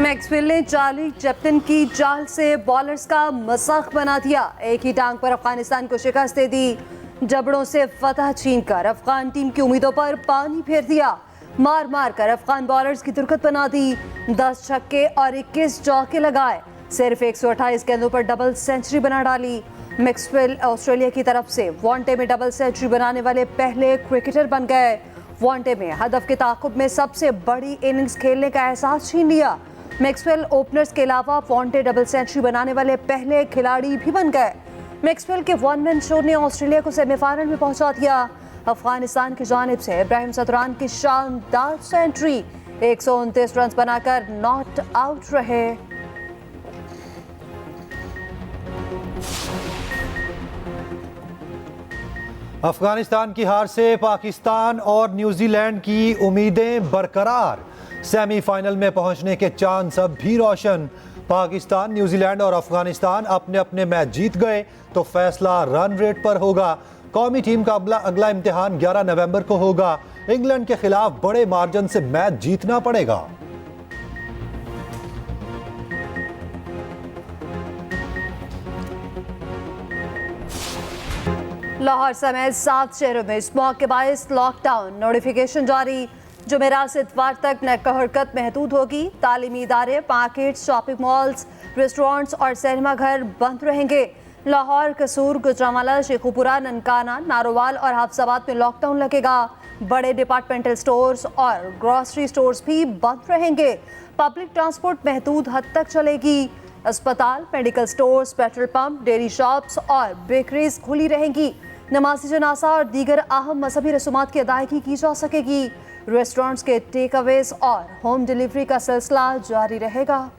Maxwell ने Charlie चैप्टन की चाल से बॉलर्स का मजाक बना दिया। एक ही टांग पर अफगानिस्तान को शिकस्त दे दी। जबड़ों से फतह छीनकर अफगान टीम की उम्मीदों पर पानी फेर दिया। मार मार कर अफगान बॉलर्स की दुर्गत बना दी। 10 छक्के और 21 चौके लगाए। सिर्फ 128 गेंदों पर डबल सेंचुरी बना डाली। मैक्सवेल ऑस्ट्रेलिया की तरफ से वनडे में डबल सेंचुरी बनाने वाले पहले क्रिकेटर बन गए। वनडे में हदफ के ताक़ुब में सबसे बड़ी इनिंग्स खेलने का एहसास छीन लिया। मैक्सवेल ओपनर्स के अलावा वनडे डबल सेंचुरी बनाने वाले पहले खिलाड़ी भी बन गए। मैक्सवेल के वन मैन शो ने ऑस्ट्रेलिया को सेमीफाइनल में पहुंचा दिया। अफगानिस्तान की जानिब से इब्राहिम सतरान की शानदार सेंचुरी। 129 रन बनाकर नॉट आउट रहे। अफगानिस्तान की हार से पाकिस्तान और न्यूजीलैंड की उम्मीदें बरकरार। सेमीफाइनल में पहुंचने के चांस अब भी रोशन। पाकिस्तान, न्यूजीलैंड और अफगानिस्तान अपने अपने मैच जीत गए तो फैसला रन रेट पर होगा। कौमी टीम का अगला इम्तिहान 11 नवंबर को होगा। इंग्लैंड के खिलाफ बड़े मार्जिन से मैच जीतना पड़ेगा। लाहौर समेत 7 शहरों में स्मॉग के बायस लॉकडाउन नोटिफिकेशन जारी। जुमेरात से इतवार तक नक्ल हरकत महदूद होगी। तालीमी इदारे, मार्केट, शॉपिंग मॉल्स, रेस्टोरेंट्स और सिनेमा घर बंद रहेंगे। लाहौर, कसूर, गुजरांवाला, शेखुपुरा, ननकाना, नारोवाल और हफ्साबाद में लॉकडाउन लगेगा। बड़े डिपार्टमेंटल स्टोर्स और ग्रोसरी स्टोर्स भी बंद रहेंगे। पब्लिक ट्रांसपोर्ट महदूद हद तक चलेगी। अस्पताल, medical stores, petrol pump, dairy shops और बेकरीज खुली रहेंगी। नमाज़ी जनाजा और दीगर अहम मजहबी रसूमात की अदायगी की जा सकेगी। रेस्टोरेंट्स के टेक अवेज और होम डिलीवरी का सिलसिला जारी रहेगा।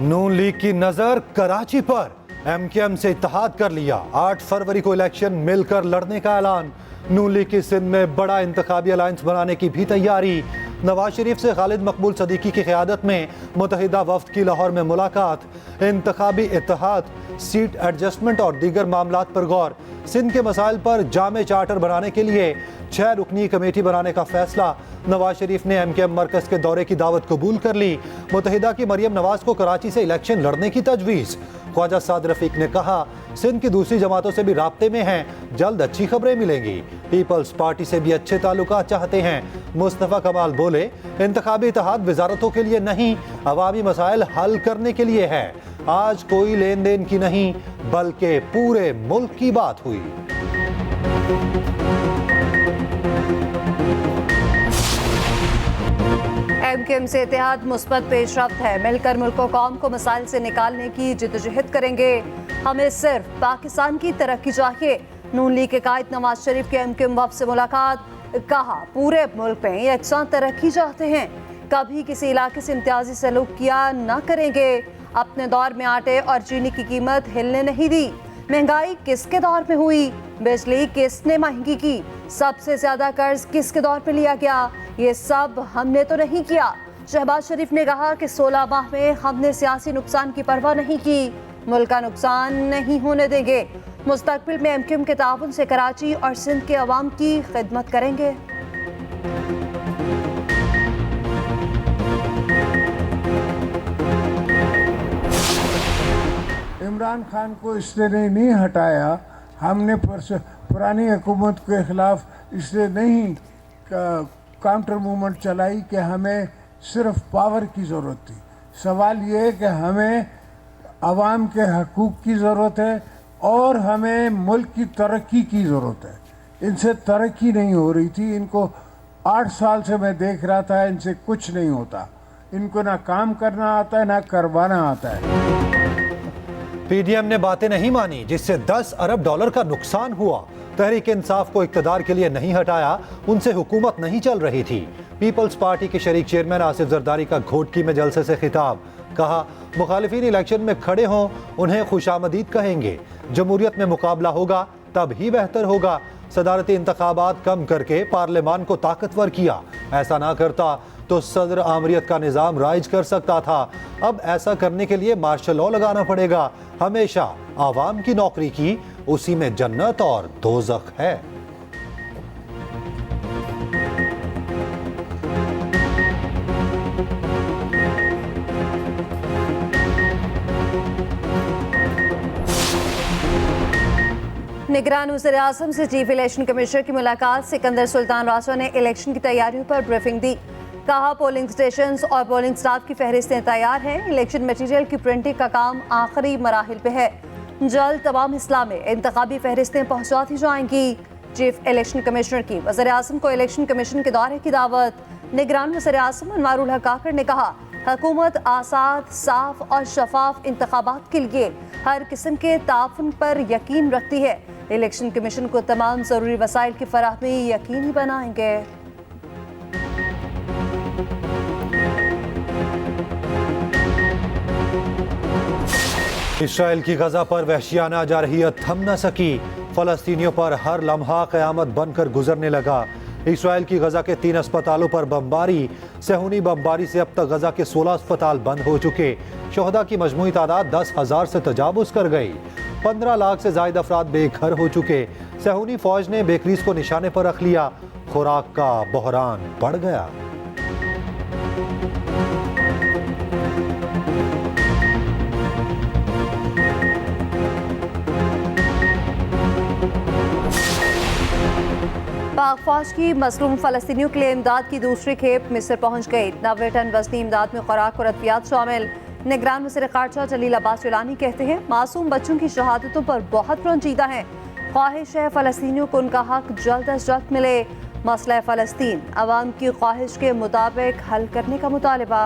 नून लीग की नजर कराची पर। एमकेएम से इत्तेहाद कर लिया। 8 फरवरी को इलेक्शन मिलकर लड़ने का ऐलान। नून लीग की सिंध में बड़ा इंतखाबी अलायंस बनाने की भी तैयारी। नवाज शरीफ से खालिद मकबूल सदीकी की क़यादत में मुत्तहिदा वफ्द की लाहौर में मुलाकात। इंतखाबी इत्तेहाद, सीट एडजस्टमेंट और दीगर मामलात पर गौर। सिंध के मसाइल पर जामे चार्टर बनाने के लिए 6 रुकनी कमेटी बनाने का फैसला। नवाज शरीफ ने एमकेएम मरकज के दौरे की दावत कबूल कर ली। मुत्तहिदा की मरियम नवाज को कराची से इलेक्शन लड़ने की तजवीज़। ख्वाजा साद रफीक ने कहा सिंध की दूसरी जमातों से भी राब्ते में हैं, जल्द अच्छी खबरें मिलेंगी। पीपल्स पार्टी से भी अच्छे ताल्लुकात चाहते हैं। मुस्तफ़ा कमाल बोले इंतखाबी इत्तेहाद वजारतों के लिए नहीं, अवामी मसाइल हल करने के लिए है। आज कोई लेन देन की नहीं बल्कि पूरे मुल्क की बात हुई। एमकेएम से इत्तेहाद मुस्बत पेशरफ्त है। मिलकर मुल्क को कौम को मसाइल से निकालने की जिद्दोजहद करेंगे। हमें सिर्फ पाकिस्तान की तरक्की चाहिए। नून लीग के कायद नवाज शरीफ के एमकेएम वफ्द से मुलाकात। कहा पूरे मुल्क में यकसां तरक्की चाहते हैं, कभी किसी इलाके से इम्तियाजी सलूक किया न करेंगे। अपने दौर में आटे और चीनी की कीमत हिलने नहीं दी। महंगाई किसके दौर में हुई? बिजली किसने महंगी की? सबसे ज्यादा कर्ज किसके दौर पे लिया गया? ये सब हमने तो नहीं किया। शहबाज शरीफ ने कहा कि 16 माह में हमने सियासी नुकसान की परवाह नहीं की। मुल्क का नुकसान नहीं होने देंगे। मुस्तकबिल में एमकेएम के ताउन से कराची और सिंध के अवाम की खिदमत करेंगे। इमरान खान को इसलिए नहीं हटाया, हमने पुरानी हुकूमत के खिलाफ इसलिए नहीं काउंटर मूवमेंट चलाई कि हमें सिर्फ पावर की ज़रूरत थी। सवाल ये है कि हमें आवाम के हकूक़ की ज़रूरत है और हमें मुल्क की तरक्की की ज़रूरत है। इनसे तरक्की नहीं हो रही थी। इनको 8 साल से मैं देख रहा था, इनसे कुछ नहीं होता। इनको ना काम करना आता है ना करवाना आता है। पीडीएम ने बातें नहीं मानी जिससे 10 अरब डॉलर का नुकसान हुआ। तहरीक इंसाफ को इक़्तिदार के लिए नहीं हटाया, उनसे हुकूमत नहीं चल रही थी। पीपल्स पार्टी के शरीक चेयरमैन आसिफ जरदारी का घोटकी में जलसे से खिताब। कहा मुखालिफिन इलेक्शन में खड़े हों, उन्हें खुशामदीद कहेंगे। जमहूरियत में मुकाबला होगा तब ही बेहतर होगा। सदारती इंतखाबात कम करके पार्लियामान को ताकतवर किया। ऐसा ना करता तो सदर आमरीत का निज़ाम राइज कर सकता था। अब ऐसा करने के लिए मार्शल लॉ लगाना पड़ेगा। हमेशा आवाम की नौकरी की, उसी में जन्नत और दोज़ख है। निगरान वज़ीर-ए-आज़म से चीफ इलेक्शन कमिश्नर की मुलाकात। सिकंदर सुल्तान राजा ने इलेक्शन की तैयारियों पर ब्रीफिंग दी। कहा पोलिंग स्टेशंस और पोलिंग स्टाफ की फहरिस्तें तैयार हैं। इलेक्शन मटीरियल की प्रिंटिंग का काम आखिरी मराहिल पे है। जल्द तमाम अजला में इंतखाबी फहरिस्तें पहुंचा दी जाएंगी। चीफ इलेक्शन कमिश्नर की वज़ीर-ए-आज़म को इलेक्शन कमीशन के दौरे की दावत। निगरान वज़ीर-ए-आज़म अनवारुल हक काकड़ ने कहा हुकूमत आज़ाद, साफ और शफाफ इंतखाबात के लिए हर किस्म के ताउन पर यकीन रखती है। इलेक्शन कमीशन को तमाम जरूरी वसाइल की फराहमी यकीनी बनाएंगे। इसराइल की गजा पर वहशियाना जारहियत थम न सकी। फलस्तीनियों पर हर लम्हा क़यामत बनकर गुजरने लगा। इसराइल की गजा के 3 अस्पतालों पर बमबारी। सेहूनी बमबारी से अब तक गजा के 16 अस्पताल बंद हो चुके। शोहदा की मजमूई तादाद 10,000 से तजावुज़ कर गई। 15 लाख से ज़ायद अफराद बेघर हो चुके। सेहूनी फौज ने बेकरीज को निशाने पर रख लिया। खुराक का बहरान बढ़ गया। पाक फौज की मसलूम फ़लस्तीनियों के लिए इमदाद की दूसरी खेप मिस्र पहुंच गई। 90 टन वज़नी इमदाद में खुराक और अद्वियात शामिल। निगरान वज़ीर ख़ारजा जलील अब्बास जिलानी कहते हैं मासूम बच्चों की शहादतों पर बहुत रंजीदा हैं। ख्वाहिश है फ़लस्तीनियों को उनका हक जल्द अज जल्द मिले। मसला फ़लस्तीन अवाम की ख्वाहिश के मुताबिक हल करने का मुतालबा।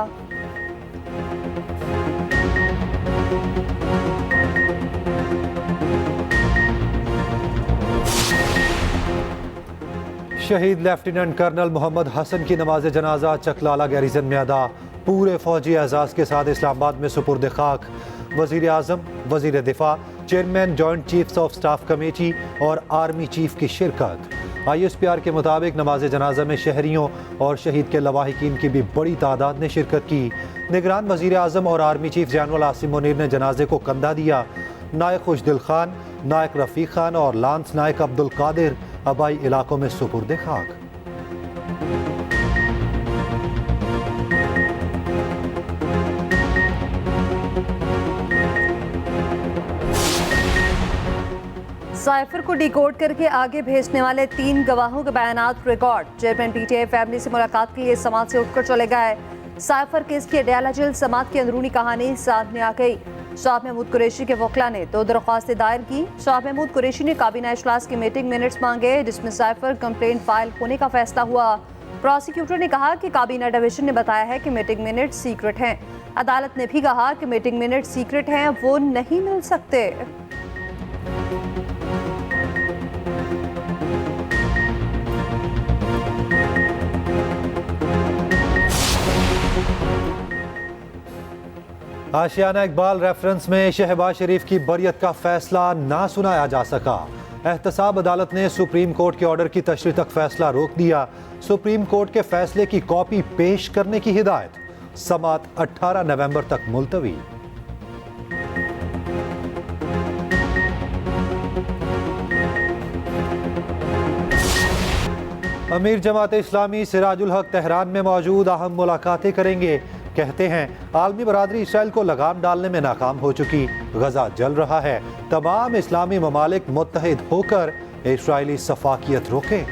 शहीद लेफ्टिनेंट कर्नल मोहम्मद हसन की नमाज जनाजा चकलाला गैरिजन में अदा। पूरे फौजी एजाज के साथ इस्लामाबाद में सुपुर्द खाक। वज़ीर आज़म, वज़ीर दिफा, chairman joint chiefs of staff committee और आर्मी चीफ की शिरकत। ISPR के मुताबिक नमाज जनाजा में शहरियों और शहीद के लवाहिकीन की भी बड़ी तादाद ने शिरकत की। निगरान वज़ीर आज़म और army chief general Asim Munir ने जनाजे को कंधा दिया। नायक खुशदिल खान, नायक रफ़ीक खान और लांस नायक अब्दुल कादिर आबाई इलाकों में सुपुर्द खाक। साइफर को डिकोड करके आगे भेजने वाले 3 गवाहों के बयानात रिकॉर्ड। चेयरमैन PTI फैमिली से मुलाकात के लिए समाज से उठकर चले गए। साइफर केस की अडयाला जेल समाज की अंदरूनी कहानी सामने आ गई। शाह महमूद कुरैशी के वकला ने 2 दरख्वास्तें दायर की। शाह महमूद कुरैशी ने काबीना इजलास की मीटिंग मिनट्स मांगे जिसमें साइफर कंप्लेंट फाइल होने का फैसला हुआ। प्रोसिक्यूटर ने कहा कि काबीना डिवीजन ने बताया है कि मीटिंग मिनट्स सीक्रेट हैं। अदालत ने भी कहा कि मीटिंग मिनट्स सीक्रेट हैं, वो नहीं मिल सकते। आशियाना इकबाल रेफरेंस में शहबाज शरीफ की बरियत का फैसला ना सुनाया जा सका। एहतसाब अदालत ने सुप्रीम कोर्ट के ऑर्डर की तशरीह तक फैसला रोक दिया। सुप्रीम कोर्ट के फैसले की कॉपी पेश करने की हिदायत। समात 18 नवंबर तक मुलतवी। अमीर जमात इस्लामी सिराजुल हक तेहरान में मौजूद अहम मुलाकातें करेंगे। कहते हैं आलमी बरादरी इसराइल को लगाम डालने में नाकाम हो चुकी। गजा जल रहा है। तमाम इस्लामी ममालिक मुत्तहिद होकर इसराइली सफाकियत रोकें।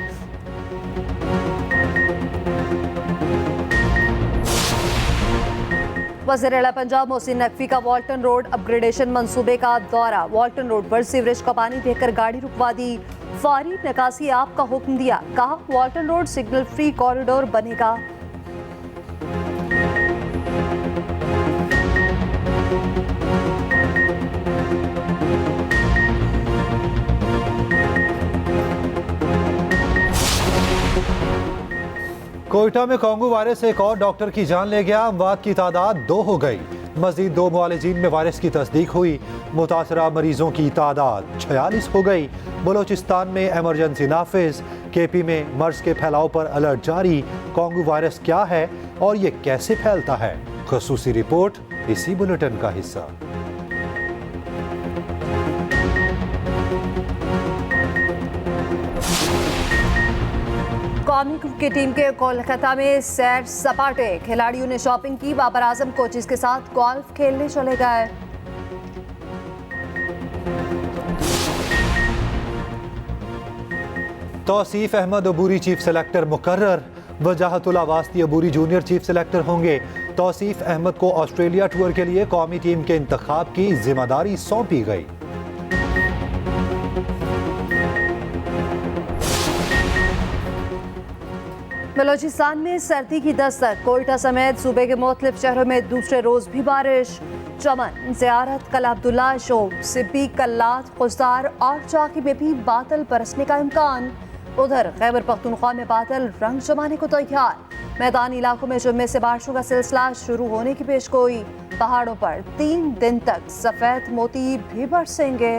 वज़ीर आला पंजाब मोहसिन नकवी का वाल्टन रोड अपग्रेडेशन मंसूबे का दौरा। वाल्टन रोड पर सीवरेज का पानी देखकर गाड़ी रुकवा दी। फौरी निकासी आप का हुक्म दिया। कहा Walton road signal free corridor बनेगा। कोयटा में कोंगू वायरस से एक और डॉक्टर की जान ले गया। अमवात की तादाद 2 हो गई। मजीद 2 मुआलिजीन में वायरस की तस्दीक हुई। मुतासरा मरीजों की तादाद 46 हो गई। बलोचिस्तान में एमरजेंसी नाफिज। KP में मर्ज के फैलाव पर अलर्ट जारी। कॉन्गो वायरस क्या है और ये कैसे फैलता है। खसूसी रिपोर्ट इसी बुलेटिन का हिस्सा। कौमी क्रिकेट टीम के कोलकाता में सैर सपाटे, खिलाड़ियों ने शॉपिंग की, बाबर आजम कोचेस के साथ गोल्फ खेलने चले गए। तौसीफ अहमद अबूरी चीफ सेलेक्टर मुकर्रर, वजाहतुल्लाह वास्ती अबूरी जूनियर चीफ सेलेक्टर होंगे। तौसीफ अहमद को ऑस्ट्रेलिया टूर के लिए कौमी टीम के इंतखाब की जिम्मेदारी सौंपी गई। बलोचिस्तान में सर्दी की दस्तक, कोयटा समेत सूबे के मुख्तलिफ शहरों में दूसरे रोज भी बारिश। चमन, ज़ियारत, कला अब्दुल्ला, शोब, सिब्बी, कल्लात, खुस्तार और चाकी में भी बादल बरसने का इम्कान। उधर खैबर पख्तूनख्वा में बादल रंग जमाने को तैयार। मैदानी इलाकों में जुम्मे से बारिशों का सिलसिला शुरू होने की पेशगोई। पहाड़ों पर 3 दिन तक सफेद मोती भी बरसेंगे।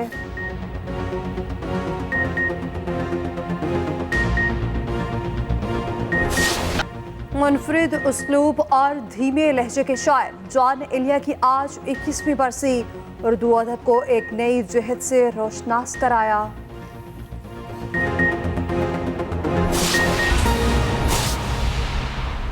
मुनफरिद उसलूब और धीमे लहजे के शायर जॉन एलिया की आज 21वीं बरसी, उर्दू अदब को एक नई जिहत से रोशनास कराया।